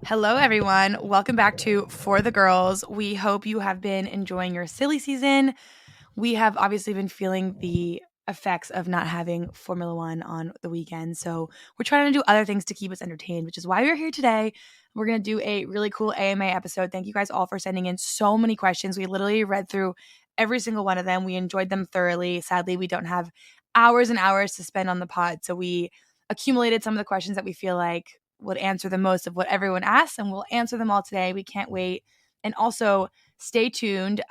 Hello, everyone. Welcome back to For the Girls. We hope you have been enjoying your silly season. We have obviously been feeling the effects of not having Formula One on the weekend. So we're trying to do other things to keep us entertained, which is why we're here today. We're going to do a really cool AMA episode. Thank you guys all for sending in so many questions. We literally read through every single one of them. We enjoyed them thoroughly. Sadly, we don't have hours and hours to spend on the pod. So we accumulated some of the questions that we feel like would answer the most of what everyone asks, and we'll answer them all today. We can't wait. And also, stay tuned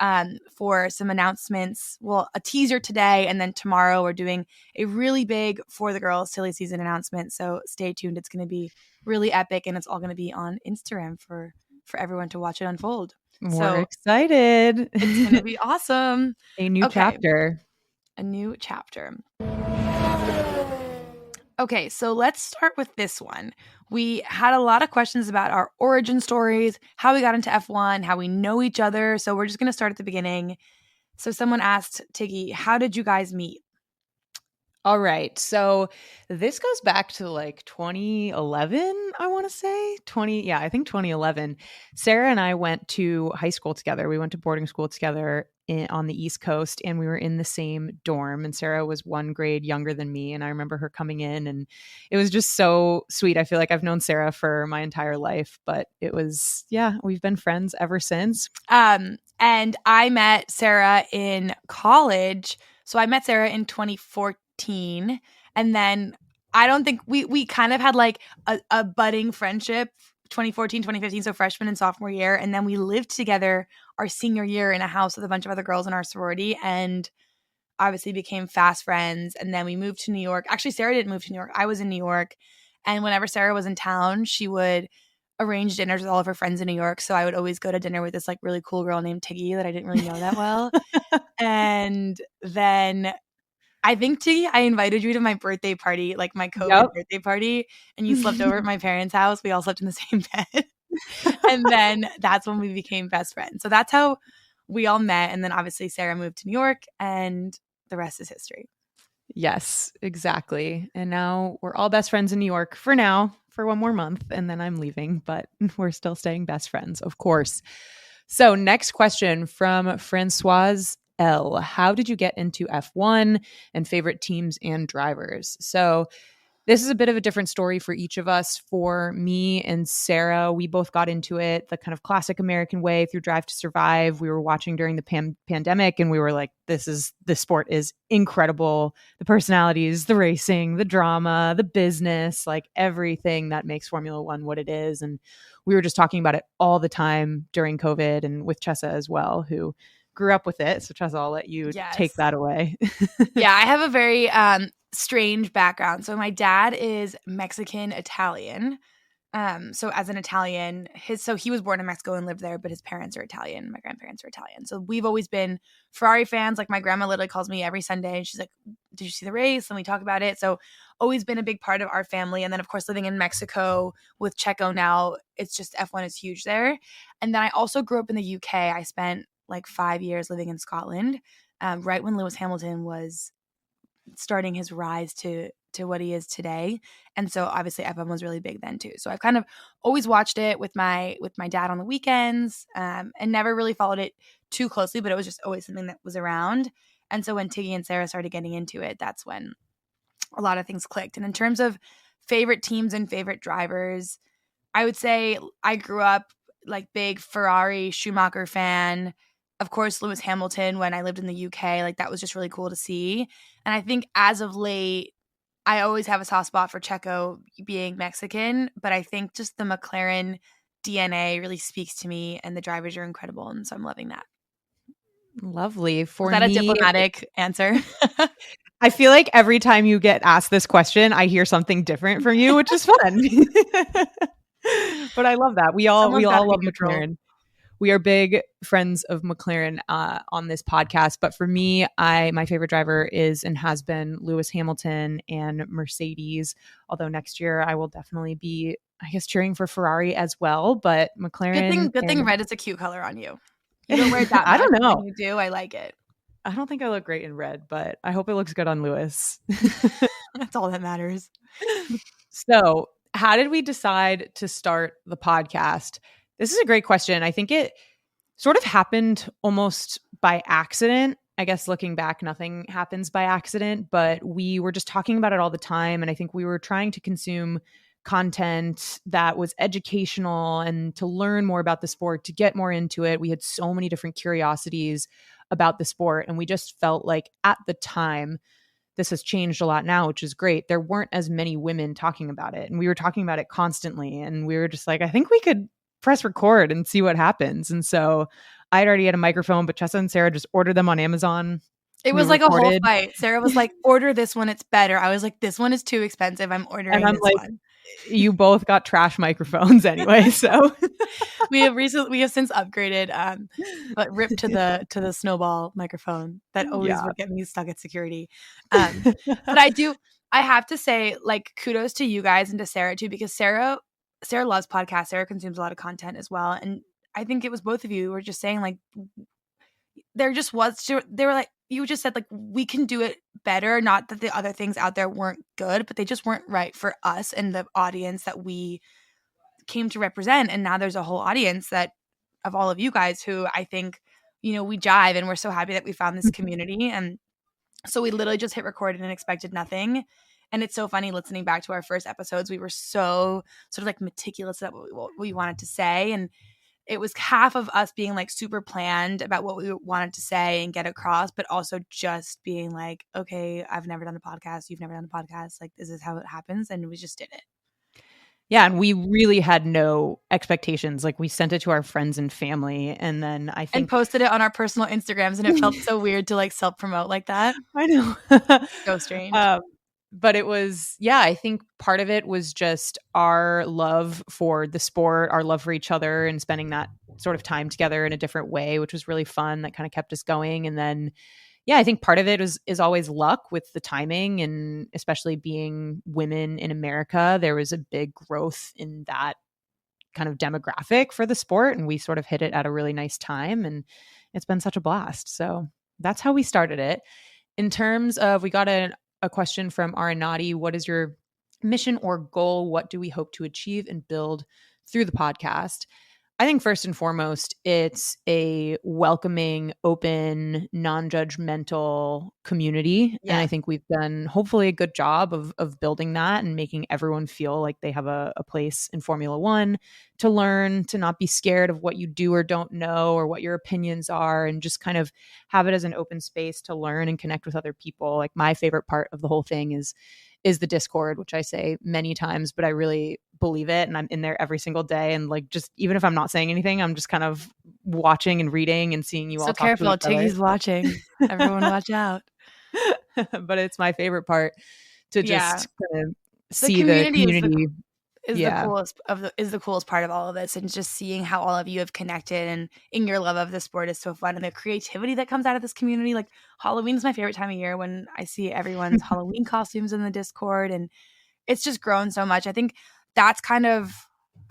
for some announcements. Well, a teaser today, and then tomorrow we're doing a really big For the Girls silly season announcement. So stay tuned. It's going to be really epic, and it's all going to be on Instagram for everyone to watch it unfold. We're excited. It's going to be awesome. A new chapter. A new chapter. Okay, so let's start with this one. We had a lot of questions about our origin stories, how we got into F1, how we know each other. So we're just going to start at the beginning. So someone asked, Tiggy, how did you guys meet? All right. So this goes back to like 2011, I want to say. I think 2011. Sarah and I went to high school together. We went to boarding school together on the East Coast, and we were in the same dorm. And Sarah was one grade younger than me. And I remember her coming in, and it was just so sweet. I feel like I've known Sarah for my entire life, but it was, we've been friends ever since. And I met Sarah in college. So I met Sarah in 2014. And then I don't think we kind of had like a budding friendship 2014, 2015, so freshman and sophomore year. And then we lived together our senior year in a house with a bunch of other girls in our sorority, and obviously became fast friends. And then we moved to New York. Actually, Sarah didn't move to New York. I was in New York. And whenever Sarah was in town, she would arrange dinners with all of her friends in New York. So I would always go to dinner with this like really cool girl named Tiggy that I didn't really know that well. And then I think, Tiggy, I invited you to my birthday party, like my COVID birthday party, and you slept over at my parents' house. We all slept in the same bed. And then that's when we became best friends. So that's how we all met. And then obviously Sarah moved to New York, and the rest is history. Yes, exactly. And now we're all best friends in New York for now, for one more month, and then I'm leaving, but we're still staying best friends, of course. So next question from Francoise L. How did you get into F1 and favorite teams and drivers? So this is a bit of a different story for each of us. For me and Sarah, we both got into it the kind of classic American way through Drive to Survive. We were watching during the pandemic, and we were like, this sport is incredible. The personalities, the racing, the drama, the business, like everything that makes Formula One what it is. And we were just talking about it all the time during COVID, and with Chessa as well, who grew up with it. So Chessa, I'll let you take that away. Yeah, I have a very strange background. So my dad is Mexican Italian. So as an Italian, he was born in Mexico and lived there, but his parents are Italian. My grandparents are Italian. So we've always been Ferrari fans. Like my grandma literally calls me every Sunday and she's like, did you see the race? And we talk about it. So always been a big part of our family. And then of course, living in Mexico with Checo now, it's just F1 is huge there. And then I also grew up in the UK. I spent like 5 years living in Scotland, right when Lewis Hamilton was starting his rise to what he is today. And so obviously F1 was really big then too. So I've kind of always watched it with my dad on the weekends, and never really followed it too closely, but it was just always something that was around. And so when Tiggy and Sarah started getting into it, that's when a lot of things clicked. And in terms of favorite teams and favorite drivers, I would say I grew up like big Ferrari Schumacher fan. Of course, Lewis Hamilton when I lived in the UK, like that was just really cool to see. And I think as of late, I always have a soft spot for Checo being Mexican, but I think just the McLaren DNA really speaks to me, and the drivers are incredible, and so I'm loving that. Lovely. Was that a diplomatic answer? I feel like every time you get asked this question, I hear something different from you, which is fun. But I love that. We all love McLaren. We are big friends of McLaren on this podcast. But for me, my favorite driver is and has been Lewis Hamilton and Mercedes. Although next year I will definitely be, I guess, cheering for Ferrari as well. But McLaren. Good thing red is a cute color on you. You don't wear it that much. I don't know. When you do. I like it. I don't think I look great in red, but I hope it looks good on Lewis. That's all that matters. So, how did we decide to start the podcast? This is a great question. I think it sort of happened almost by accident. I guess looking back, nothing happens by accident, but we were just talking about it all the time. And I think we were trying to consume content that was educational and to learn more about the sport, to get more into it. We had so many different curiosities about the sport. And we just felt like at the time, this has changed a lot now, which is great. There weren't as many women talking about it. And we were talking about it constantly. And we were just like, I think we could press record and see what happens. And so I'd already had a microphone, but Chessa and Sarah just ordered them on Amazon. It was like a whole fight. Sarah was like, order this one, it's better. I was like, this one is too expensive. I'm ordering this one. You both got trash microphones anyway, so we have since upgraded, but ripped to the snowball microphone that always would get me stuck at security. But I have to say, like, kudos to you guys and to Sarah too, because Sarah loves podcasts. Sarah consumes a lot of content as well, and I think it was both of you who were just saying, like, they were like, you just said, like, we can do it better. Not that the other things out there weren't good, but they just weren't right for us and the audience that we came to represent. And now there's a whole audience of all of you guys who I think, we jive, and we're so happy that we found this community. And so we literally just hit record and expected nothing. And it's so funny listening back to our first episodes. We were so sort of like meticulous about what we wanted to say. And it was half of us being like super planned about what we wanted to say and get across, but also just being like, okay, I've never done a podcast. You've never done a podcast. Like, this is how it happens. And we just did it. Yeah. And we really had no expectations. Like, we sent it to our friends and family, and then and posted it on our personal Instagrams. And it felt so weird to like self-promote like that. I know. So strange. But it was, I think part of it was just our love for the sport, our love for each other, and spending that sort of time together in a different way, which was really fun. That kind of kept us going. And then, I think part of it is always luck with the timing, and especially being women in America, there was a big growth in that kind of demographic for the sport. And we sort of hit it at a really nice time, and it's been such a blast. So that's how we started it. In terms of, we got a question from Aranati. What is your mission or goal? What do we hope to achieve and build through the podcast? I think first and foremost, it's a welcoming, open, non-judgmental community. Yeah. And I think we've done hopefully a good job of building that and making everyone feel like they have a place in Formula One to learn, to not be scared of what you do or don't know or what your opinions are, and just kind of have it as an open space to learn and connect with other people. Like, my favorite part of the whole thing is the Discord, which I say many times, but I really believe it. And I'm in there every single day. And like, just even if I'm not saying anything, I'm just kind of watching and reading and seeing you all talk to each other. So careful, Tiggy's watching. Everyone watch out. But it's my favorite part to just kind of see the community. Is the coolest part of all of this, and just seeing how all of you have connected and in your love of the sport is so fun, and the creativity that comes out of this community. Like, Halloween is my favorite time of year when I see everyone's Halloween costumes in the Discord, and it's just grown so much. I think that's kind of,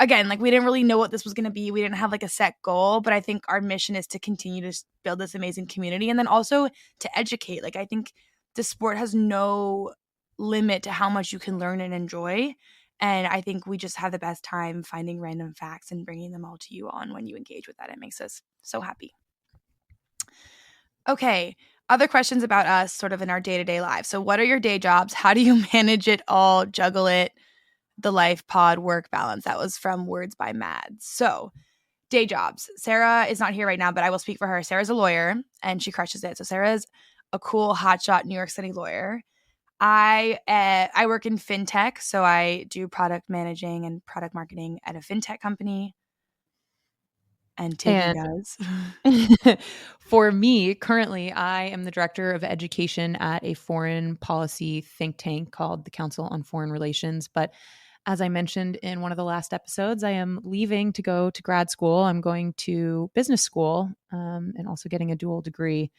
again, like, we didn't really know what this was going to be. We didn't have like a set goal, but I think our mission is to continue to build this amazing community, and then also to educate. Like, I think the sport has no limit to how much you can learn and enjoy. And I think we just have the best time finding random facts and bringing them all to you on when you engage with that. It makes us so happy. Okay. Other questions about us sort of in our day-to-day lives. So what are your day jobs? How do you manage it all, juggle it, the life, pod, work balance? That was from Words by Mads. So day jobs. Sarah is not here right now, but I will speak for her. Sarah's a lawyer and she crushes it. So Sarah's a cool hotshot New York City lawyer. I work in fintech, so I do product managing and product marketing at a fintech company. And Tiggy does. For me, currently, I am the director of education at a foreign policy think tank called the Council on Foreign Relations. But as I mentioned in one of the last episodes, I am leaving to go to grad school. I'm going to business school and also getting a dual degree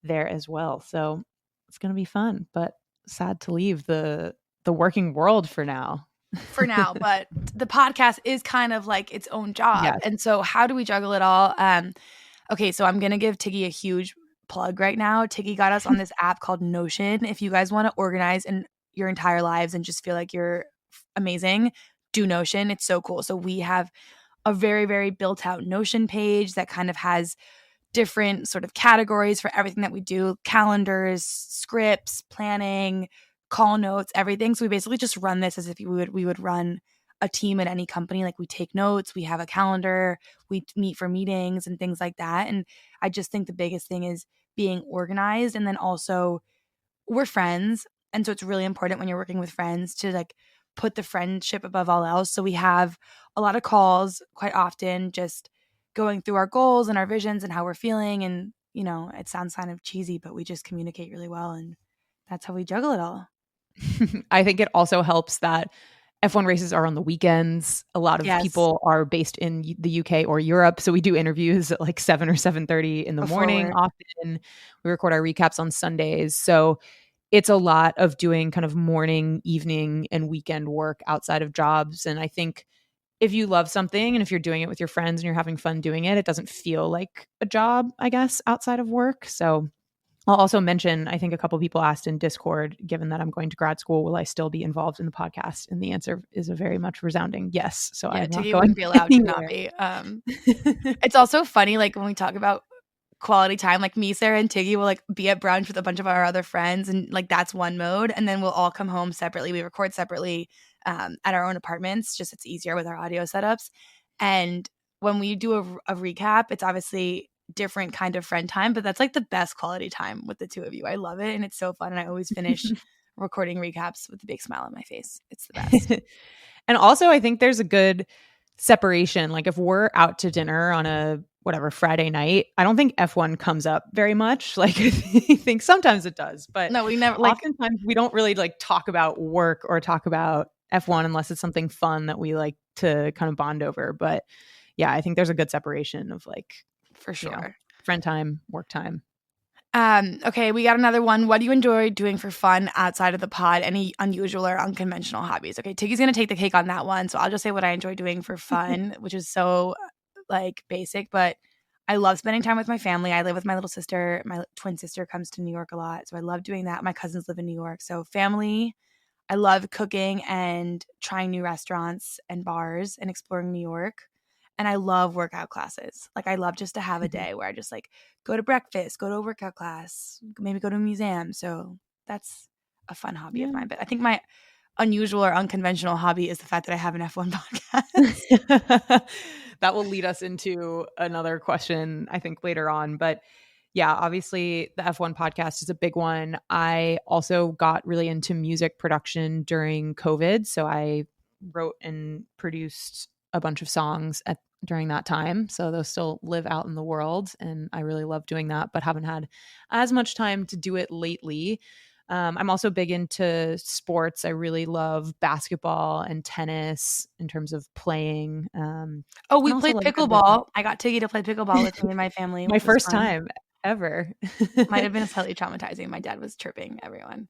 there as well. So it's going to be fun, but sad to leave the working world for now. But the podcast is kind of like its own job. Yes. And so how do we juggle it all? Okay, so I'm going to give Tiggy a huge plug right now. Tiggy got us on this app called Notion. If you guys want to organize in your entire lives and just feel like you're amazing, do Notion. It's so cool. So we have a very, very built out Notion page that kind of has different sort of categories for everything that we do, calendars, scripts, planning, call notes, everything. So we basically just run this as if we would run a team at any company. Like we take notes, we have a calendar, we meet for meetings and things like that. And I just think the biggest thing is being organized. And then also we're friends. And so it's really important when you're working with friends to like put the friendship above all else. So we have a lot of calls quite often, just going through our goals and our visions and how we're feeling. And, you know, it sounds kind of cheesy, but we just communicate really well. And that's how we juggle it all. I think it also helps that F1 races are on the weekends. A lot of people are based in the UK or Europe. So we do interviews at like 7 or 7:30 in the morning often. We record our recaps on Sundays. So it's a lot of doing kind of morning, evening, and weekend work outside of jobs. And I think if you love something and if you're doing it with your friends and you're having fun doing it, it doesn't feel like a job, I guess, outside of work. So I'll also mention, I think a couple people asked in Discord, given that I'm going to grad school, will I still be involved in the podcast? And the answer is a very much resounding yes. So I'm not going wouldn't be allowed anywhere. To not be. It's also funny, like when we talk about quality time, like me, Sarah, and Tiggy will like be at brunch with a bunch of our other friends, and like that's one mode. And then we'll all come home separately. We record separately at our own apartments. Just it's easier with our audio setups. And when we do a recap, it's obviously different kind of friend time, but that's like the best quality time with the two of you. I love it, and it's so fun. And I always finish recording recaps with a big smile on my face. It's the best. And also, I think there's a good separation. Like if we're out to dinner on a whatever Friday night, I don't think F1 comes up very much. Like I think sometimes it does, but no, we never. Oftentimes we don't really like talk about work or talk about F1 unless it's something fun that we like to kind of bond over. But yeah, I think there's a good separation of like, for sure, you know, friend time, work time. Okay, we got another one. What do you enjoy doing for fun outside of the pod? Any unusual or unconventional hobbies? Okay, Tiggy's gonna take the cake on that one. So I'll just say what I enjoy doing for fun, which is so like basic, but I love spending time with my family. I live with my little sister. My twin sister comes to New York a lot, so I love doing that. My cousins live in New York, so family. I love cooking and trying new restaurants and bars and exploring New York. And I love workout classes. Like I love just to have a day where I just like go to breakfast, go to a workout class, maybe go to a museum. So that's a fun hobby of mine. But I think my unusual or unconventional hobby is the fact that I have an F1 podcast. That will lead us into another question, I think, later on. But yeah, obviously the F1 podcast is a big one. I also got really into music production during COVID. So I wrote and produced a bunch of songs during that time. So those still live out in the world. And I really love doing that, but haven't had as much time to do it lately. I'm also big into sports. I really love basketball and tennis in terms of playing. We played pickleball. I got Tiggy to play pickleball with me and my family. My first time ever. Might have been slightly traumatizing. My dad was chirping everyone.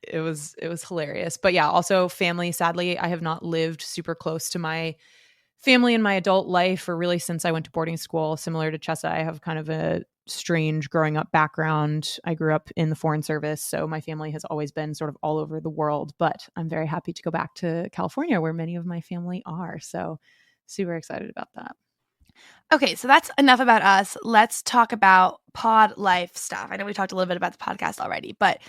It was hilarious. But yeah, also family. Sadly, I have not lived super close to my family in my adult life, or really since I went to boarding school. Similar to Chessa, I have kind of a strange growing up background. I grew up in the Foreign Service, so my family has always been sort of all over the world, but I'm very happy to go back to California where many of my family are. So super excited about that. Okay, so that's enough about us. Let's talk about pod life stuff. I know we talked a little bit about the podcast already, but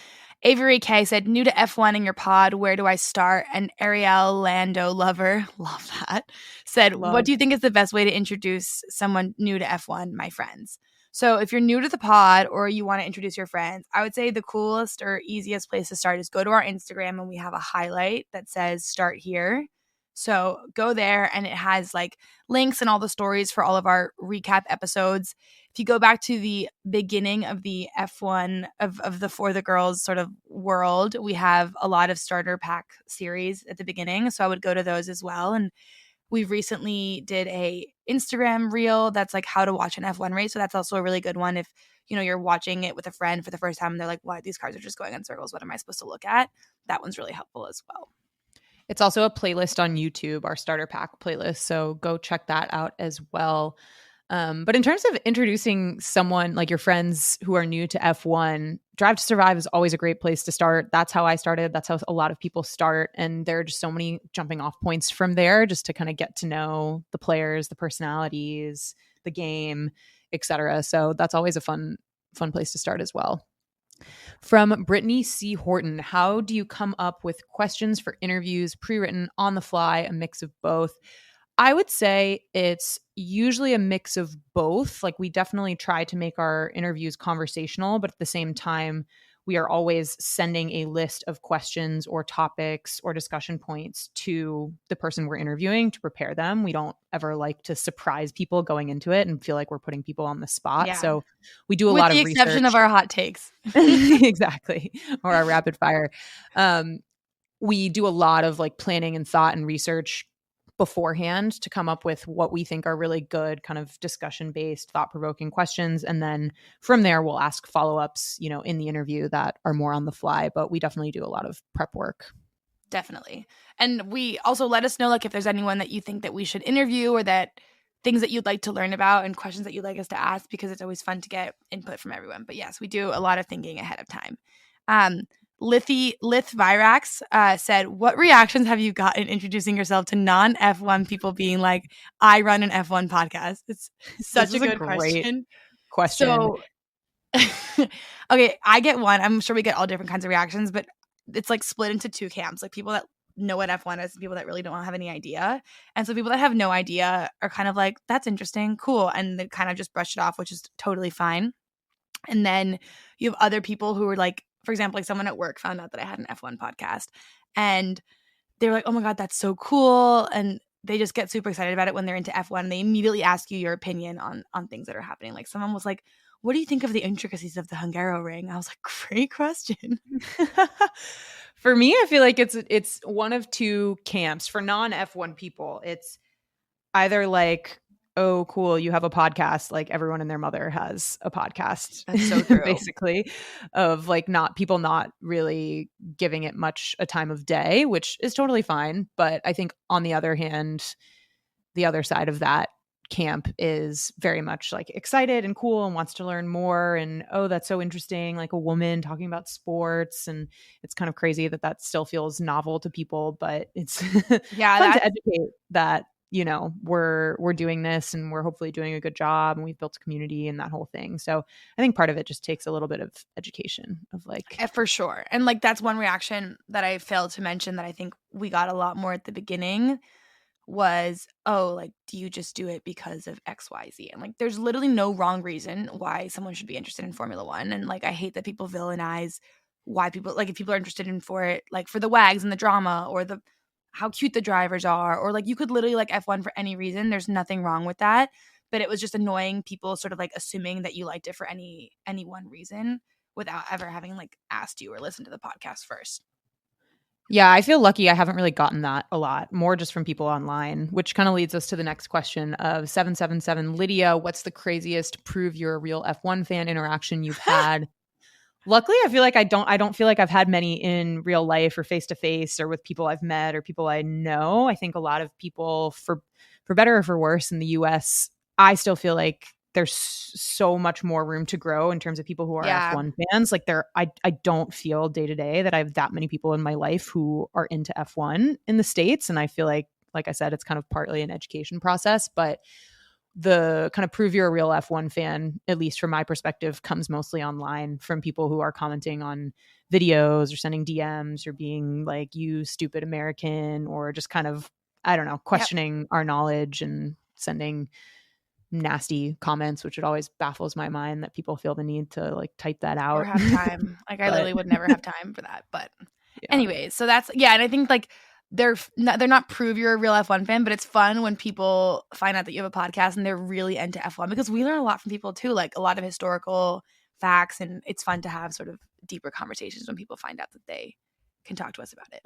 Avery K said, new to F1 in your pod, where do I start? And Ariel Lando Lover, love that, said, what do you think is the best way to introduce someone new to F1? My friends. So if you're new to the pod or you want to introduce your friends, I would say the coolest or easiest place to start is go to our Instagram, and we have a highlight that says start here. So go there, and it has like links and all the stories for all of our recap episodes. If you go back to the beginning of the F1 of the For the Girls sort of world, we have a lot of starter pack series at the beginning. So I would go to those as well. And we recently did a Instagram reel that's like how to watch an F1 race. So that's also a really good one if, you know, you're watching it with a friend for the first time and they're like, what? These cars are just going in circles. What am I supposed to look at? That one's really helpful as well. It's also a playlist on YouTube, our starter pack playlist. So go check that out as well. But in terms of introducing someone like your friends who are new to F1, Drive to Survive is always a great place to start. That's how I started. That's how a lot of people start. And there are just so many jumping off points from there just to kind of get to know the players, the personalities, the game, etc. So that's always a fun place to start as well. From Brittany C. Horton, how do you come up with questions for interviews, pre-written, on the fly, a mix of both? I would say it's usually a mix of both. Like, we definitely try to make our interviews conversational, but at the same time, we are always sending a list of questions or topics or discussion points to the person we're interviewing to prepare them. We don't ever like to surprise people going into it and feel like we're putting people on the spot. Yeah. So we do a With lot of the research. exception of our hot takes. Exactly. Or our rapid fire. We do a lot of like planning and thought and research beforehand to come up with what we think are really good kind of discussion-based, thought-provoking questions. And then from there, we'll ask follow-ups, in the interview that are more on the fly. But we definitely do a lot of prep work. Definitely. And we also let us know, like, if there's anyone that you think that we should interview or that things that you'd like to learn about and questions that you'd like us to ask, because it's always fun to get input from everyone. But yes, we do a lot of thinking ahead of time. Lith Virax said, what reactions have you gotten introducing yourself to non-F1 people being like, I run an F1 podcast? It's such a good question. So, okay, I get one. I'm sure we get all different kinds of reactions, but it's like split into two camps, like people that know what F1 is and people that really don't have any idea. And so people that have no idea are kind of like, that's interesting, cool. And they kind of just brush it off, which is totally fine. And then you have other people who are like, for example, like someone at work found out that I had an F1 podcast and they were like, oh my God, that's so cool. And they just get super excited about it when they're into F1. And they immediately ask you your opinion on things that are happening. Like someone was like, what do you think of the intricacies of the Hungaroring? I was like, great question. For me, I feel like it's one of two camps. For non-F1 people, it's either like, oh, cool, you have a podcast. Like everyone and their mother has a podcast. That's so true. Basically, of like people not really giving it much a time of day, which is totally fine. But I think on the other hand, the other side of that camp is very much like excited and cool and wants to learn more. And, oh, that's so interesting. Like a woman talking about sports. And it's kind of crazy that still feels novel to people, but it's fun to educate that, we're doing this and we're hopefully doing a good job and we've built a community and that whole thing. So I think part of it just takes a little bit of education of like. For sure. And like, that's one reaction that I failed to mention that I think we got a lot more at the beginning was, oh, like, do you just do it because of XYZ? And like, there's literally no wrong reason why someone should be interested in Formula One. And like, I hate that people villainize why people, like, if people are interested in for it, like for the wags and the drama or the how cute the drivers are, or like you could literally like F1 for any reason. There's nothing wrong with that. But it was just annoying people sort of like assuming that you liked it for any one reason without ever having like asked you or listened to the podcast first. Yeah, I feel lucky I haven't really gotten that a lot, more just from people online, which kind of leads us to the next question of 777 Lydia. What's the craziest prove you're a real F1 fan interaction you've had? Luckily, I feel like I don't feel like I've had many in real life or face to face or with people I've met or people I know. I think a lot of people, for better or for worse, in the US, I still feel like there's so much more room to grow in terms of people who are F1 fans. Like I don't feel day to day that I have that many people in my life who are into F1 in the States. And I feel like I said, it's kind of partly an education process, but the kind of prove you're a real F1 fan, at least from my perspective, comes mostly online from people who are commenting on videos or sending DMs or being like, you stupid American, or just kind of, I don't know, questioning our knowledge and sending nasty comments, which it always baffles my mind that people feel the need to like type that out or have time. Like I literally would never have time for that. But anyways, so that's, and I think like they're not prove you're a real F1 fan, but it's fun when people find out that you have a podcast and they're really into F1, because we learn a lot from people too, like a lot of historical facts, and it's fun to have sort of deeper conversations when people find out that they can talk to us about it.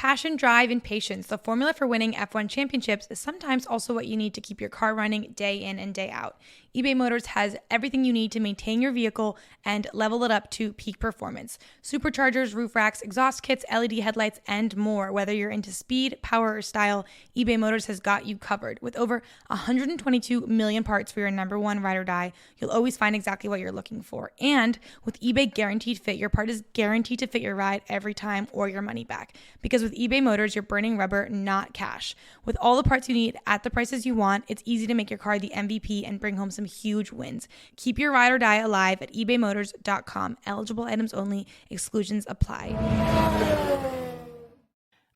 Passion, drive, and patience, the formula for winning F1 championships, is sometimes also what you need to keep your car running day in and day out. eBay Motors has everything you need to maintain your vehicle and level it up to peak performance. Superchargers, roof racks, exhaust kits, LED headlights, and more. Whether you're into speed, power, or style, eBay Motors has got you covered. With over 122 million parts for your number one ride or die, you'll always find exactly what you're looking for. And with eBay Guaranteed Fit, your part is guaranteed to fit your ride every time or your money back. Because with eBay Motors, you're burning rubber, not cash. With all the parts you need at the prices you want, it's easy to make your car the MVP and bring home some huge wins. Keep your ride or die alive at ebaymotors.com. Eligible items only. Exclusions apply.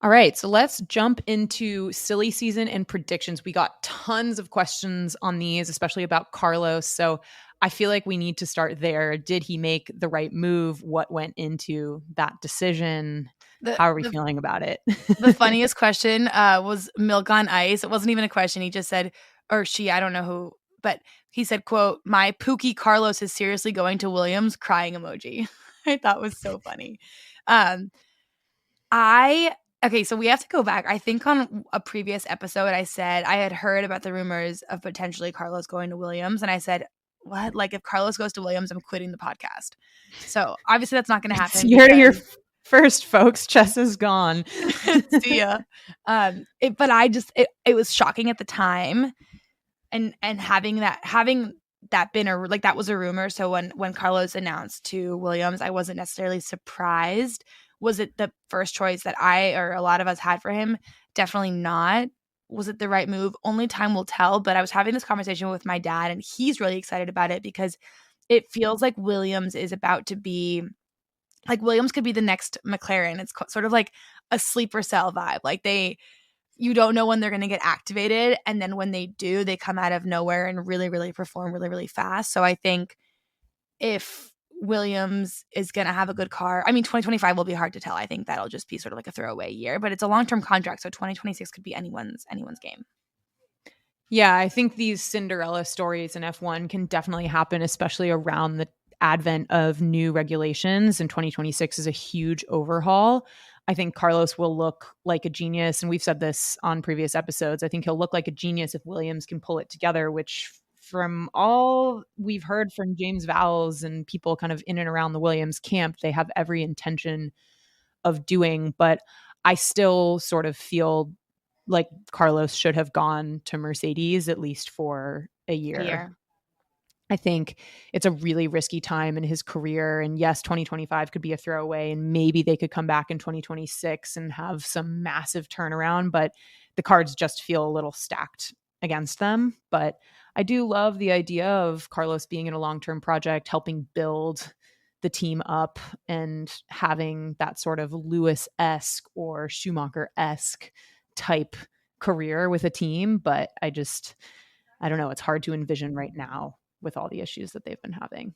All right, so let's jump into silly season and predictions. We got tons of questions on these, especially about Carlos. So I feel like we need to start there. Did he make the right move? What went into that decision? How are we feeling about it? The funniest question was milk on ice. It wasn't even a question. He just said, or she, I don't know who, but he said, quote, "My Pookie Carlos is seriously going to Williams," crying emoji. I thought was so funny. Okay, so we have to go back. I think on a previous episode, I said I had heard about the rumors of potentially Carlos going to Williams. And I said, what? Like, if Carlos goes to Williams, I'm quitting the podcast. So obviously that's not going to happen. You're your first, folks. Chess is gone. See ya. But it was shocking at the time. And having that been that was a rumor. So when Carlos announced to Williams, I wasn't necessarily surprised. Was it the first choice that I or a lot of us had for him? Definitely not. Was it the right move? Only time will tell. But I was having this conversation with my dad, and he's really excited about it because it feels like Williams is about to be like Williams could be the next McLaren. It's sort of like a sleeper cell vibe. Like you don't know when they're going to get activated. And then when they do, they come out of nowhere and really, really perform really, really fast. So I think if Williams is going to have a good car, I mean, 2025 will be hard to tell. I think that'll just be sort of like a throwaway year, but it's a long-term contract. So 2026 could be anyone's game. Yeah, I think these Cinderella stories in F1 can definitely happen, especially around the advent of new regulations. And 2026 is a huge overhaul. I think Carlos will look like a genius. And we've said this on previous episodes. I think he'll look like a genius if Williams can pull it together, which from all we've heard from James Vowles and people kind of in and around the Williams camp, they have every intention of doing. But I still sort of feel like Carlos should have gone to Mercedes at least for a year. I think it's a really risky time in his career. And yes, 2025 could be a throwaway, and maybe they could come back in 2026 and have some massive turnaround, but the cards just feel a little stacked against them. But I do love the idea of Carlos being in a long-term project, helping build the team up and having that sort of Lewis-esque or Schumacher-esque type career with a team. But I don't know. It's hard to envision right now with all the issues that they've been having.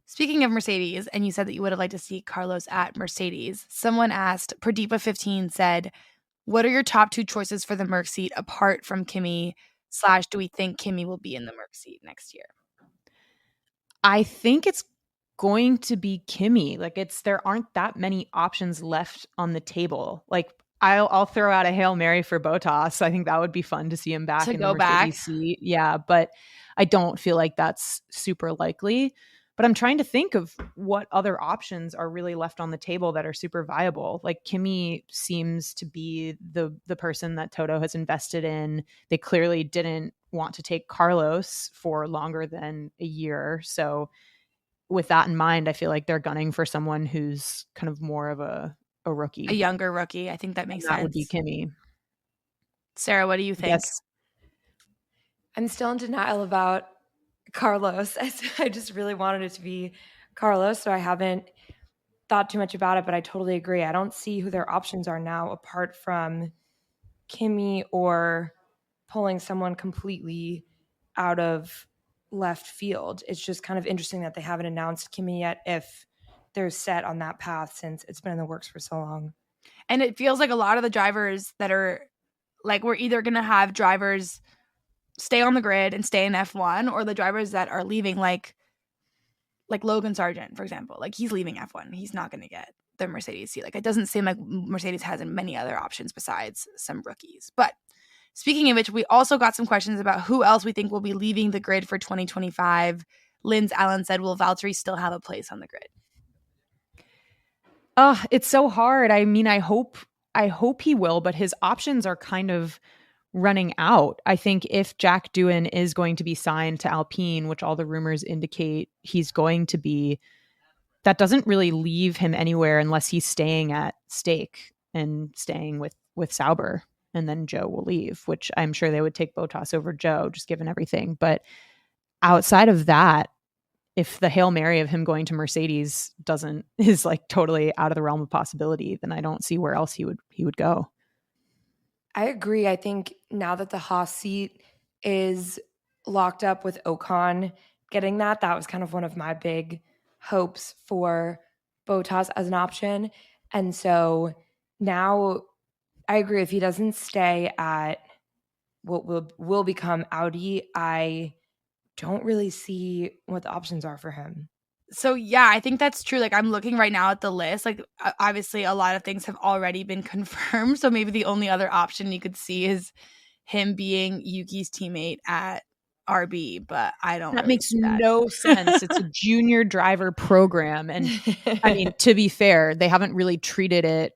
Speaking of Mercedes, and you said that you would have liked to see Carlos at Mercedes, someone asked, Pradeepa15 said, what are your top two choices for the Merc seat apart from Kimi / do we think Kimi will be in the Merc seat next year? I think it's going to be Kimi. Like there aren't that many options left on the table. Like I'll throw out a Hail Mary for Bottas. I think that would be fun to see him back in the Mercedes seat. Yeah, but I don't feel like that's super likely. But I'm trying to think of what other options are really left on the table that are super viable. Like Kimi seems to be the person that Toto has invested in. They clearly didn't want to take Carlos for longer than a year. So with that in mind, I feel like they're gunning for someone who's kind of more of a rookie. A younger rookie. I think that makes sense. That would be Kimi. Sarah, what do you think? Yes. I'm still in denial about Carlos. I just really wanted it to be Carlos, so I haven't thought too much about it, but I totally agree. I don't see who their options are now apart from Kimi or pulling someone completely out of left field. It's just kind of interesting that they haven't announced Kimi yet if they're set on that path since it's been in the works for so long. And it feels like a lot of the drivers that are like, we're either going to have drivers stay on the grid and stay in F1, or the drivers that are leaving, like Logan Sargent, for example. Like, he's leaving F1. He's not going to get the Mercedes seat. Like, it doesn't seem like Mercedes has many other options besides some rookies. But speaking of which, we also got some questions about who else we think will be leaving the grid for 2025. Linz Allen said, will Valtteri still have a place on the grid? It's so hard. I mean, I hope he will, but his options are kind of running out. I think if Jack Doohan is going to be signed to Alpine, which all the rumors indicate he's going to be, that doesn't really leave him anywhere unless he's staying at stake and staying with Sauber, and then Joe will leave, which I'm sure they would take Bottas over Joe, just given everything. But outside of that, if the Hail Mary of him going to Mercedes is like totally out of the realm of possibility, then I don't see where else he would go. I agree. I think now that the Haas seat is locked up with Ocon getting that was kind of one of my big hopes for Bottas as an option. And so now I agree, if he doesn't stay at what will become Audi, I don't really see what the options are for him. So yeah, I think that's true. Like, I'm looking right now at the list. Like, obviously a lot of things have already been confirmed. So maybe the only other option you could see is him being Yuki's teammate at RB, but I don't. That really makes see that. no sense. It's a junior driver program. And I mean, to be fair, they haven't really treated it.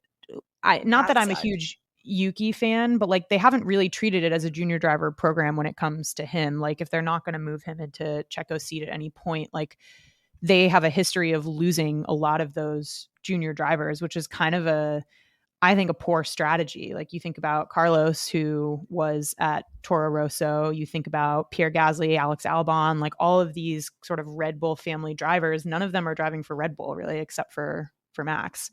Not that I'm a huge Yuki fan, but like, they haven't really treated it as a junior driver program when it comes to him. Like, if they're not going to move him into Checo's seat at any point, like, they have a history of losing a lot of those junior drivers, which is kind of I think, a poor strategy. Like, you think about Carlos, who was at Toro Rosso, you think about Pierre Gasly, Alex Albon, like all of these sort of Red Bull family drivers. None of them are driving for Red Bull really, except for Max.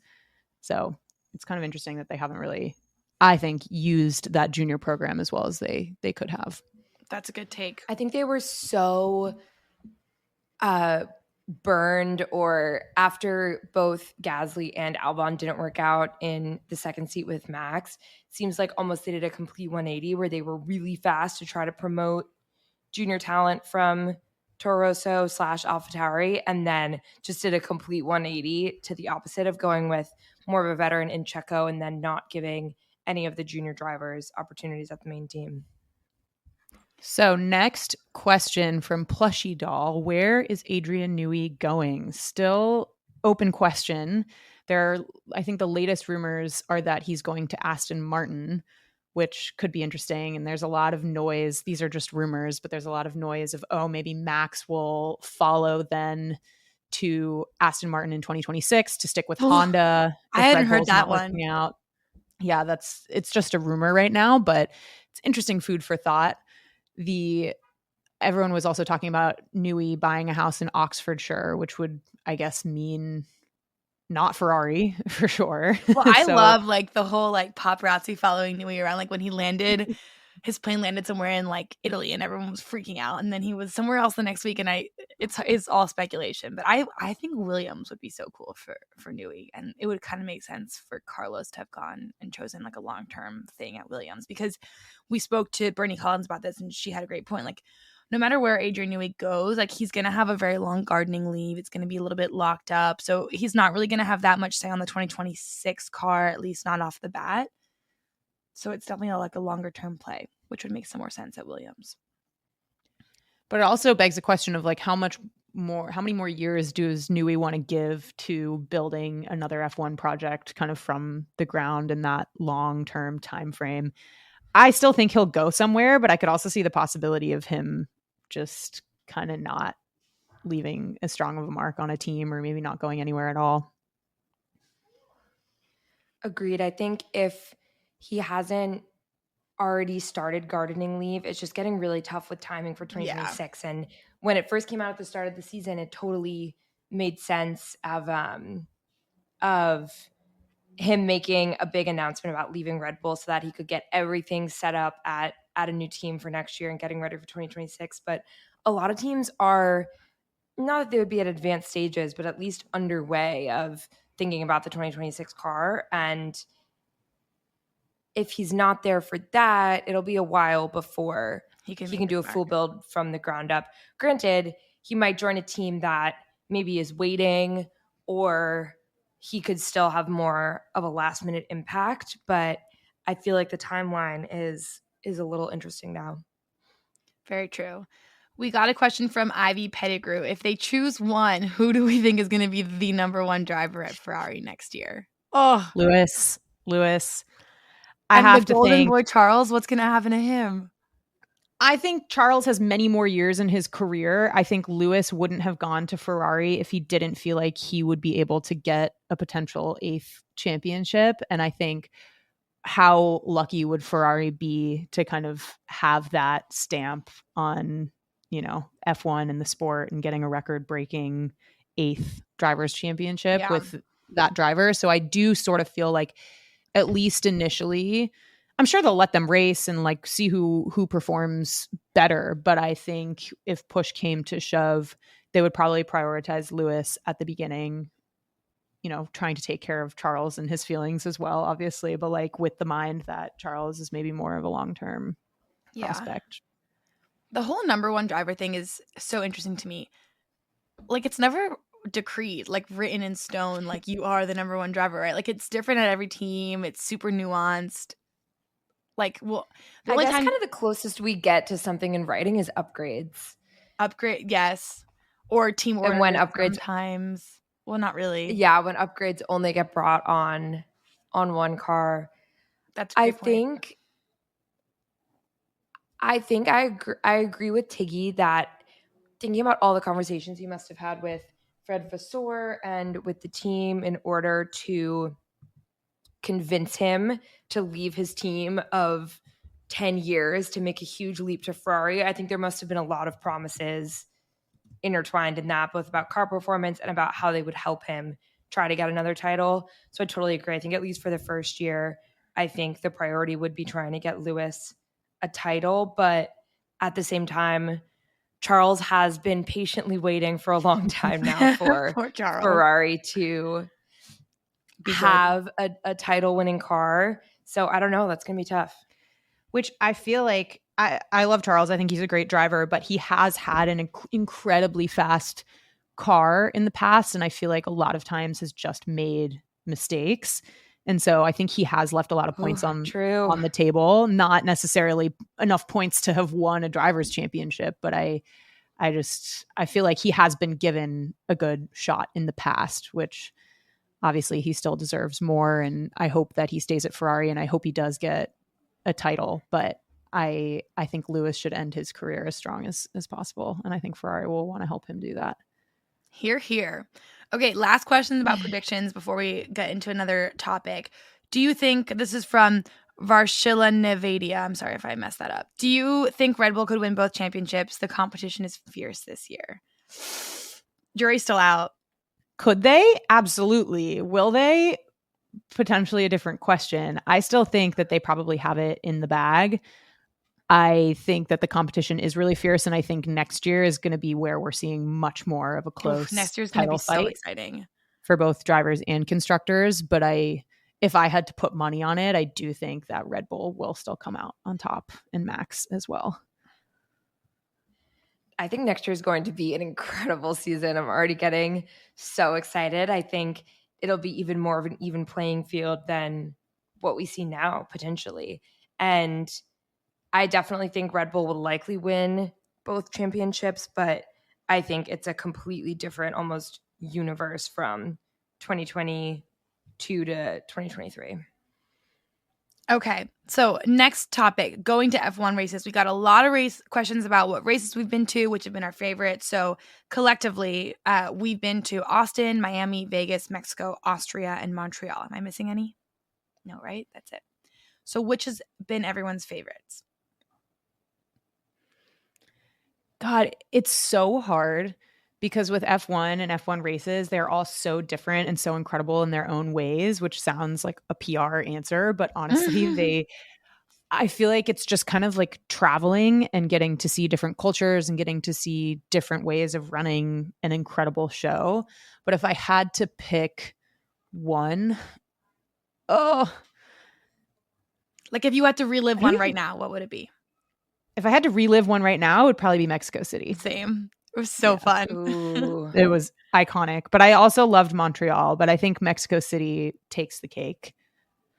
So it's kind of interesting that they haven't really, I think, used that junior program as well as they could have. That's a good take. I think they were so burned, or after both Gasly and Albon didn't work out in the second seat with Max, it seems like almost they did a complete 180 where they were really fast to try to promote junior talent from Toro Rosso / AlphaTauri, and then just did a complete 180 to the opposite of going with more of a veteran in Checo and then not giving any of the junior drivers opportunities at the main team. So next question from Plushy Doll. Where is Adrian Newey going? Still open question. I think the latest rumors are that he's going to Aston Martin, which could be interesting. And there's a lot of noise. These are just rumors, but there's a lot of noise of, maybe Max will follow then to Aston Martin in 2026 to stick with Honda. I hadn't heard that one. Out. Yeah, it's just a rumor right now, but it's interesting food for thought. Everyone was also talking about Newey buying a house in Oxfordshire, which would, I guess, mean not Ferrari for sure. Well, I love like the whole like paparazzi following Newey around. Like, when he landed, his plane landed somewhere in like Italy and everyone was freaking out, and then he was somewhere else the next week. And it's all speculation, but I think Williams would be so cool for Newey, and it would kind of make sense for Carlos to have gone and chosen like a long-term thing at Williams, because we spoke to Bernie Collins about this and she had a great point. Like, no matter where Adrian Newey goes, like, he's going to have a very long gardening leave. It's going to be a little bit locked up. So he's not really going to have that much say on the 2026 car, at least not off the bat. So it's definitely like a longer term play, which would make some more sense at Williams. But it also begs the question of like, how many more years does Newey want to give to building another F1 project kind of from the ground in that long-term time frame? I still think he'll go somewhere, but I could also see the possibility of him just kind of not leaving as strong of a mark on a team, or maybe not going anywhere at all. Agreed. I think if he hasn't already started gardening leave, it's just getting really tough with timing for 2026. Yeah. And when it first came out at the start of the season, it totally made sense of him making a big announcement about leaving Red Bull so that he could get everything set up at a new team for next year and getting ready for 2026. But a lot of teams are, not that they would be at advanced stages, but at least underway of thinking about the 2026 car. And if he's not there for that, it'll be a while before he can do a full build from the ground up. Granted, he might join a team that maybe is waiting, or he could still have more of a last minute impact. But I feel like the timeline is a little interesting now. Very true. We got a question from Ivy Pettigrew. If they choose one, who do we think is going to be the number one driver at Ferrari next year? Oh, Lewis. I and have the to golden think. boy Charles, what's going to happen to him? I think Charles has many more years in his career. I think Lewis wouldn't have gone to Ferrari if he didn't feel like he would be able to get a potential 8th championship. And I think how lucky would Ferrari be to kind of have that stamp on, F1 and the sport and getting a record-breaking 8th drivers' championship with that driver. So I do sort of feel like, at least initially, I'm sure they'll let them race and like see who performs better. But I think if push came to shove, they would probably prioritize Lewis at the beginning, trying to take care of Charles and his feelings as well, obviously, but like with the mind that Charles is maybe more of a long-term prospect. The whole number one driver thing is so interesting to me. Like, it's never decreed, like written in stone, like you are the number one driver, right? Like, it's different at every team. It's super nuanced. Like, well, I guess kind of the closest we get to something in writing is upgrades. Yes. Or team order. And when upgrades sometimes. Well, not really. Yeah, when upgrades only get brought on one car. That's a great point. I think I agree with Tiggy that thinking about all the conversations he must have had with Fred Vasseur and with the team in order to convince him to leave his team of 10 years to make a huge leap to Ferrari. I think there must have been a lot of promises intertwined in that, both about car performance and about how they would help him try to get another title. So I totally agree. I think at least for the first year, I think the priority would be trying to get Lewis a title. But at the same time, Charles has been patiently waiting for a long time now for Ferrari to have a title winning car. So I don't know. That's going to be tough. Which I feel like I love Charles. I think he's a great driver, but he has had an incredibly fast car in the past. And I feel like a lot of times has just made mistakes. And so I think he has left a lot of points on the table, not necessarily enough points to have won a driver's championship. But I feel like he has been given a good shot in the past, which obviously he still deserves more. And I hope that he stays at Ferrari and I hope he does get a title. But I think Lewis should end his career as strong as possible. And I think Ferrari will want to help him do that. Hear, hear. Okay, last question about predictions before we get into another topic. Do you think, this is from Varshila Nevadia, I'm sorry if I messed that up. Do you think Red Bull could win both championships? The competition is fierce this year. Jury's still out. Could they? Absolutely. Will they? Potentially a different question. I still think that they probably have it in the bag. I think that the competition is really fierce, and I think next year is going to be where we're seeing much more of a close next year's going to be so exciting for both drivers and constructors. But if I had to put money on it, I do think that Red Bull will still come out on top, and Max as well. I think next year is going to be an incredible season. I'm already getting so excited. I think it'll be even more of an even playing field than what we see now, potentially. And I definitely think Red Bull will likely win both championships, but I think it's a completely different almost universe from 2022 to 2023. Okay, so next topic, going to F1 races. We got a lot of race questions about what races we've been to, which have been our favorites. So collectively, we've been to Austin, Miami, Vegas, Mexico, Austria, and Montreal. Am I missing any? No, right? That's it. So which has been everyone's favorites? God, it's so hard because with F1 and F1 races, they're all so different and so incredible in their own ways, which sounds like a PR answer. But honestly, I feel like it's just kind of like traveling and getting to see different cultures and getting to see different ways of running an incredible show. But if I had to pick one, like if you had to relive one right now, what would it be? If I had to relive one right now, it would probably be Mexico City. Same. It was so fun. Ooh. It was iconic. But I also loved Montreal, but I think Mexico City takes the cake.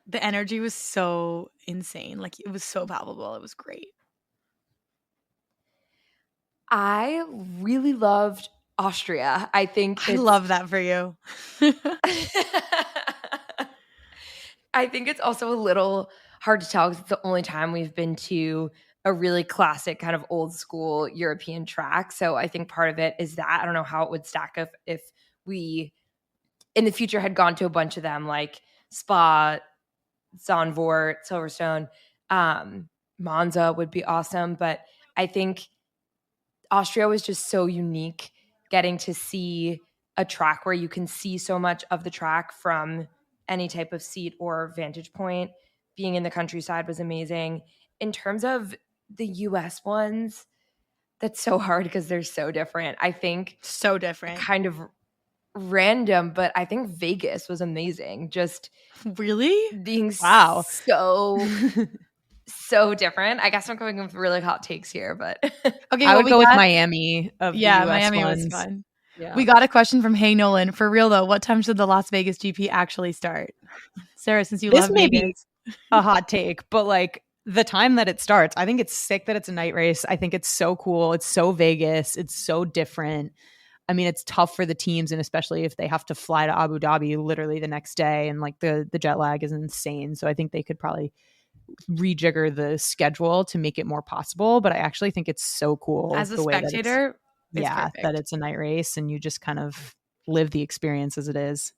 The energy was so insane. Like, it was so palpable. It was great. I really loved Austria. I think I love that for you. I think it's also a little hard to tell because it's the only time we've been to a really classic kind of old school European track. So I think part of it is that I don't know how it would stack up if we in the future had gone to a bunch of them like Spa, Zandvoort, Silverstone, Monza would be awesome. But I think Austria was just so unique getting to see a track where you can see so much of the track from any type of seat or vantage point. Being in the countryside was amazing. In terms of the US ones, that's so hard because they're so different. I think So different. kind of random, but I think Vegas was amazing. Just Really? being Wow. so different. I guess I'm going with really hot takes here, but Okay, I well, would we go with got- Miami of Yeah, the US Miami ones. was fun. Yeah. We got a question from Hey Nolan. For real though, what time should the Las Vegas GP actually start? Sarah, since you This love may Vegas. be a hot take, but like the time that it starts, I think it's sick that it's a night race. I think it's so cool. It's so Vegas. It's so different. I mean, it's tough for the teams, and especially if they have to fly to Abu Dhabi literally the next day, and like the jet lag is insane. So I think they could probably rejigger the schedule to make it more possible. But I actually think it's so cool As a the way that spectator, it's that perfect. it's a night race and you just kind of live the experience as it is.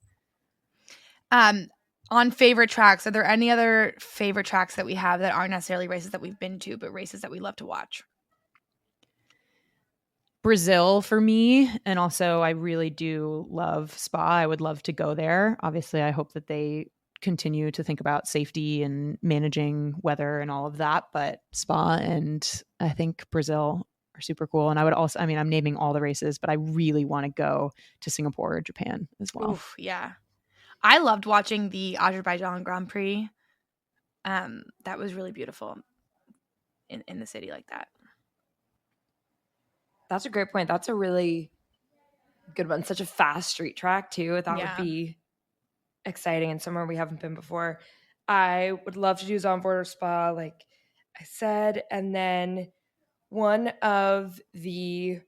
On favorite tracks, are there any other favorite tracks that we have that aren't necessarily races that we've been to, but races that we love to watch? Brazil for me, and also I really do love Spa. I would love to go there. Obviously, I hope that they continue to think about safety and managing weather and all of that, but Spa and I think Brazil are super cool. And I would also, I mean, I'm naming all the races, but I really want to go to Singapore or Japan as well. Oof, yeah. I loved watching the Azerbaijan Grand Prix. That was really beautiful in the city like that. that's a great point. That's a really good one. Such a fast street track too. That Yeah. would be exciting and somewhere we haven't been before. I would love to do Zandvoort or Spa, like I said, and then one of the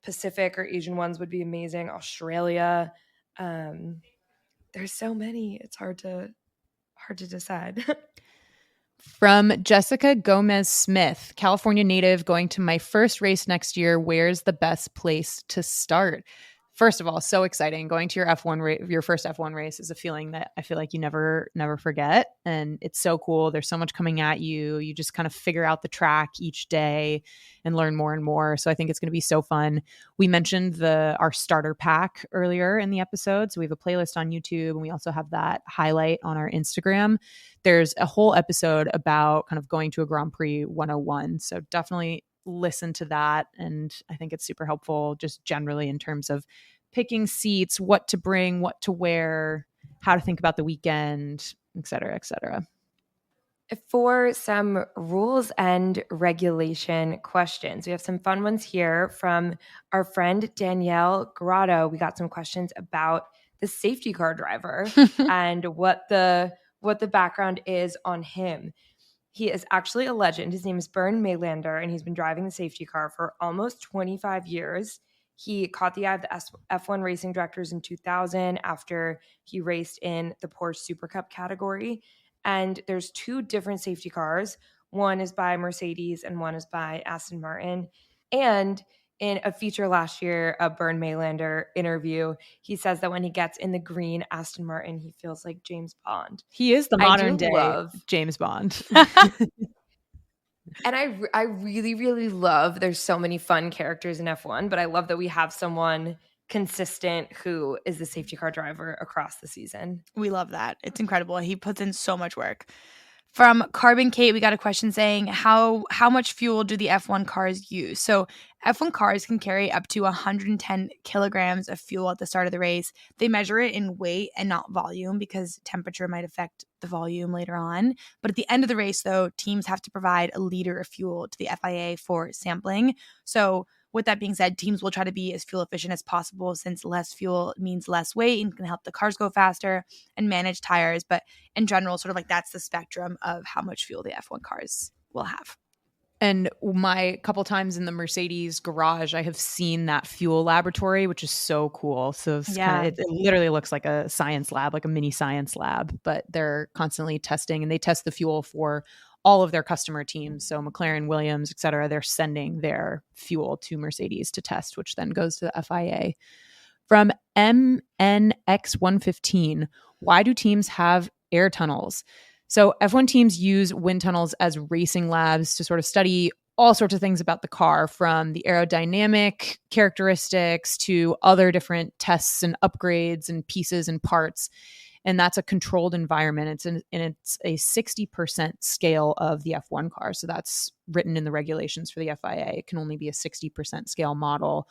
Pacific or Asian ones would be amazing. Australia. There's so many. It's hard to decide. From Jessica Gomez Smith, California native, going to my first race next year. Where's the best place to start? First of all, so exciting. Going to your your first F1 race is a feeling that I feel like you never forget. And it's so cool. There's so much coming at you. You just kind of figure out the track each day and learn more and more. So I think it's going to be so fun. We mentioned our starter pack earlier in the episode. So we have a playlist on YouTube and we also have that highlight on our Instagram. There's a whole episode about kind of going to a Grand Prix 101. So definitely listen to that. And I think it's super helpful just generally in terms of picking seats, what to bring, what to wear, how to think about the weekend, et cetera, et cetera. For some rules and regulation questions, we have some fun ones here from our friend Danielle Grotto. We got some questions about the safety car driver and what the background is on him. He is actually a legend. His name is Bernd Maylander, and he's been driving the safety car for almost 25 years. He caught the eye of the F1 racing directors in 2000 after he raced in the Porsche Super Cup category. And there's two different safety cars. One is by Mercedes and one is by Aston Martin. And in a feature last year, a Bernd Maylander interview, he says that when he gets in the green Aston Martin, he feels like James Bond. He is the modern day love James Bond. And I really, really love, there's so many fun characters in F1, but I love that we have someone consistent who is the safety car driver across the season. We love that. It's incredible. He puts in so much work. From Carbon Kate, we got a question saying, how much fuel do the F1 cars use? So F1 cars can carry up to 110 kilograms of fuel at the start of the race. They measure it in weight and not volume because temperature might affect the volume later on. But at the end of the race, though, teams have to provide a liter of fuel to the FIA for sampling. So with that being said, teams will try to be as fuel efficient as possible since less fuel means less weight and can help the cars go faster and manage tires. But in general, sort of like that's the spectrum of how much fuel the F1 cars will have. And my couple times in the Mercedes garage, I have seen that fuel laboratory, which is so cool. So it's it literally looks like a science lab, like a mini science lab, but they're constantly testing, and they test the fuel for all of their customer teams. So McLaren, Williams, et cetera, they're sending their fuel to Mercedes to test, which then goes to the FIA. From MNX115, why do teams have air tunnels? So F1 teams use wind tunnels as racing labs to sort of study all sorts of things about the car, from the aerodynamic characteristics to other different tests and upgrades and pieces and parts. And that's a controlled environment. It's a 60% scale of the F1 car. So that's written in the regulations for the FIA. It can only be a 60% scale model.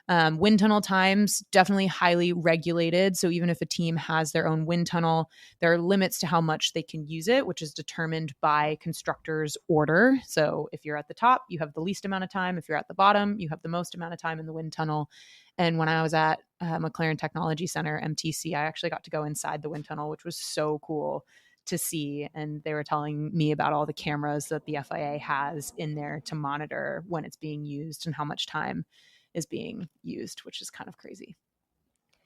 Wind tunnel times, definitely highly regulated. So even if a team has their own wind tunnel, there are limits to how much they can use it, which is determined by constructor's order. So if you're at the top, you have the least amount of time. If you're at the bottom, you have the most amount of time in the wind tunnel. And when I was at McLaren Technology Center, MTC, I actually got to go inside the wind tunnel, which was so cool to see. And they were telling me about all the cameras that the FIA has in there to monitor when it's being used and how much time is being used, which is kind of crazy.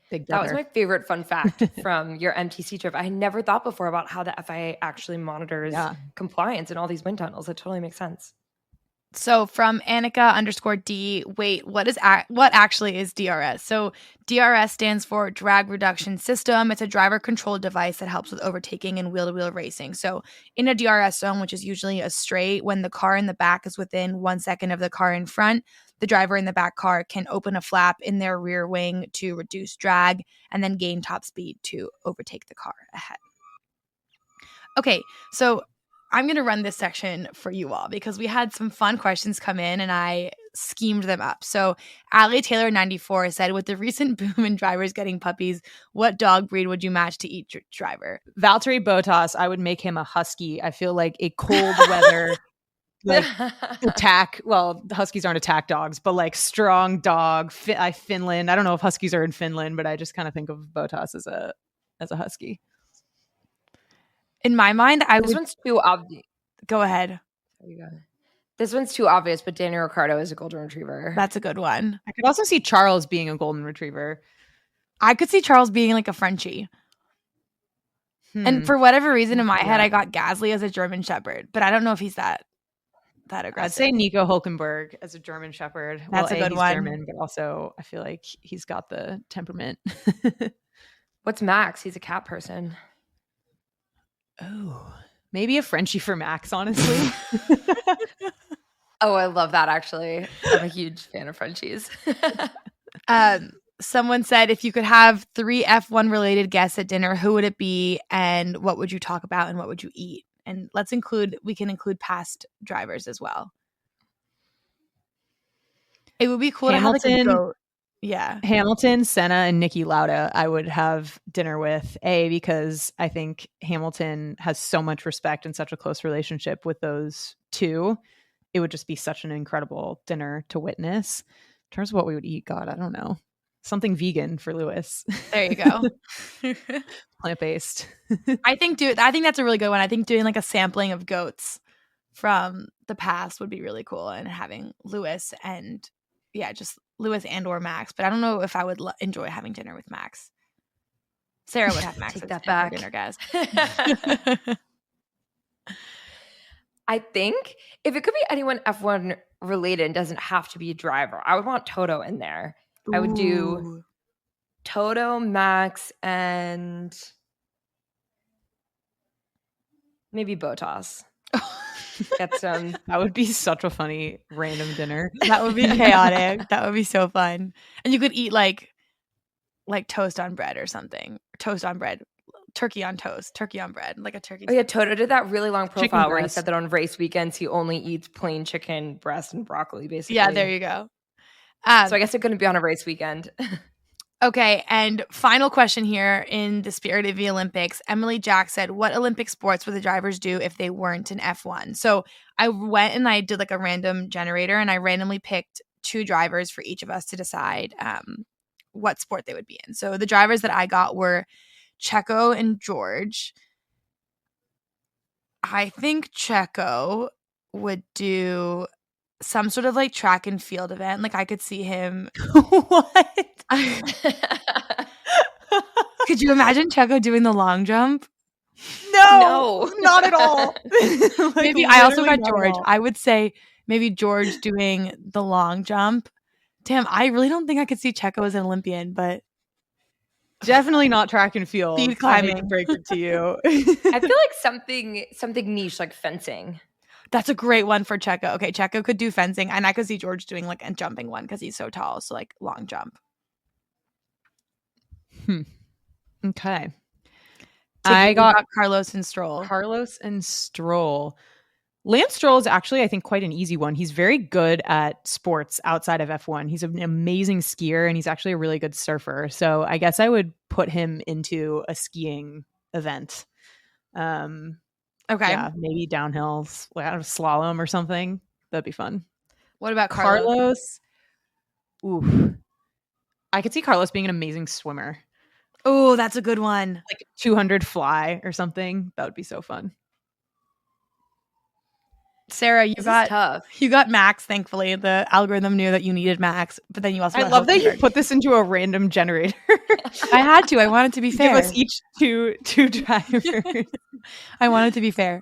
Big brother. That was my favorite fun fact from your MTC trip. I had never thought before about how the FIA actually monitors compliance in all these wind tunnels. It totally makes sense. So from Annika_D, wait, what actually is DRS? So DRS stands for Drag Reduction System. It's a driver controlled device that helps with overtaking and wheel-to-wheel racing. So in a DRS zone, which is usually a straight, when the car in the back is within 1 second of the car in front, the driver in the back car can open a flap in their rear wing to reduce drag and then gain top speed to overtake the car ahead. Okay, so I'm going to run this section for you all because we had some fun questions come in and I schemed them up. So Allie Taylor 94 said, with the recent boom in drivers getting puppies, what dog breed would you match to each driver? Valtteri Bottas, I would make him a husky. I feel like a cold weather attack. Well, Huskies aren't attack dogs, but like strong dog. Finland. I don't know if Huskies are in Finland, but I just kind of think of Bottas as a husky. In my mind, this one's too obvious. Go ahead. There you go. This one's too obvious, but Daniel Ricciardo is a golden retriever. That's a good one. I could also see Charles being a golden retriever. I could see Charles being like a Frenchie. And for whatever reason, in my head, I got Gasly as a German Shepherd, but I don't know if he's that aggressive. I'd say Nico Hülkenberg as a German Shepherd. That's a good he's one. German, but also I feel like he's got the temperament. What's Max? He's a cat person. Oh, maybe a Frenchie for Max, honestly. Oh, I love that, actually. I'm a huge fan of Frenchies. Someone said, if you could have 3 F1 related guests at dinner, who would it be and what would you talk about and what would you eat? And we can include past drivers as well. It would be cool to have like a goat. Yeah. Hamilton, Senna, and Niki Lauda I would have dinner with, because I think Hamilton has so much respect and such a close relationship with those two. It would just be such an incredible dinner to witness. In terms of what we would eat, God, I don't know. Something vegan for Lewis. There you go. Plant-based. I think that's a really good one. I think doing like a sampling of goats from the past would be really cool, and having Lewis and just Lewis and or Max. But I don't know if I would enjoy having dinner with Max. Sarah would have Max Take as that back. dinner guest. I think if it could be anyone F1 related and doesn't have to be a driver, I would want Toto in there. I would do Toto, Max, and maybe Bottas. Get some. That would be such a funny random dinner. That would be chaotic. That would be so fun. And you could eat like toast on bread or something. Toast on bread. Turkey on toast. Turkey on bread. Like a turkey. Oh yeah, Toto did that really long profile where he said that on race weekends he only eats plain chicken breast and broccoli, basically. Yeah, there you go. So I guess it couldn't be on a race weekend. Okay, and final question here in the spirit of the Olympics. Emily Jack said, what Olympic sports would the drivers do if they weren't in F1? So I went and I did like a random generator and I randomly picked 2 drivers for each of us to decide what sport they would be in. So the drivers that I got were Checo and George. I think Checo would do some sort of like track and field event. Like I could see him. What? Could you imagine Checo doing the long jump? No, not at all. Like, Maybe I also literally got not at George. all. I would say maybe George doing the long jump. Damn, I really don't think I could see Checo as an Olympian, but Definitely not track and field. Speed I hate to climbing. break it to you. I feel like something niche like fencing. that's a great one for Checo. Okay, Checo could do fencing, and I could see George doing like a jumping one because he's so tall. So like long jump. Okay. I I got Carlos and Stroll. Carlos and Stroll. Lance Stroll is actually, I think, quite an easy one. He's very good at sports outside of F1. He's an amazing skier, and he's actually a really good surfer. So I guess I would put him into a skiing event. Okay. Yeah, maybe downhill, slalom or something. That'd be fun. What about Carlos? Ooh. I could see Carlos being an amazing swimmer. Oh, that's a good one. Like 200 fly or something. That would be so fun. Sarah, you This is got tough. Max. Thankfully, the algorithm knew that you needed Max, but then you also. I got love that you Hulkenberg. put this into a random generator. I had to. I wanted to be Give fair. us each two drivers. I wanted to be fair.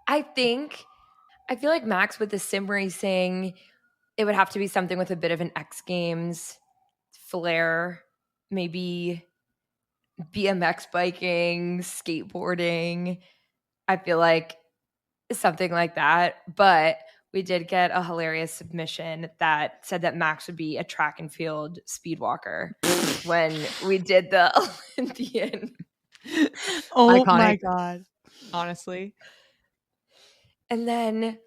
I feel like Max with the sim racing, it would have to be something with a bit of an X Games flair, maybe BMX biking, skateboarding. I feel like something like that. But we did get a hilarious submission that said that Max would be a track and field speed walker when we did the Olympian. Oh Iconic. my god. Honestly. And then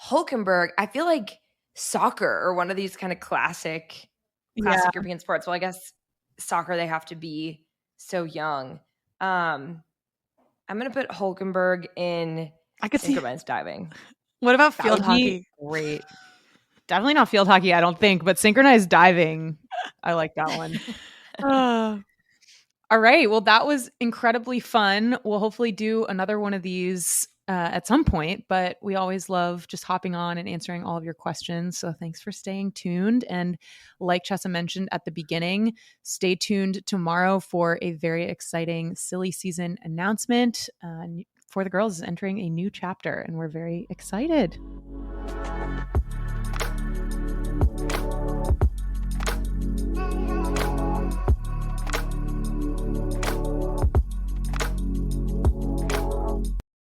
Hulkenberg, I feel like soccer or one of these kind of classic European sports. Well, I guess soccer, they have to be so young. I'm going to put Hulkenberg in I could see. synchronized diving. What about That field would be hockey? great. Definitely not field hockey, I don't think, but synchronized diving. I like that one. All right. Well, that was incredibly fun. We'll hopefully do another one of these at some point, but we always love just hopping on and answering all of your questions. So thanks for staying tuned. And like Chessa mentioned at the beginning, stay tuned tomorrow for a very exciting silly season announcement. For the Girls is entering a new chapter, and we're very excited.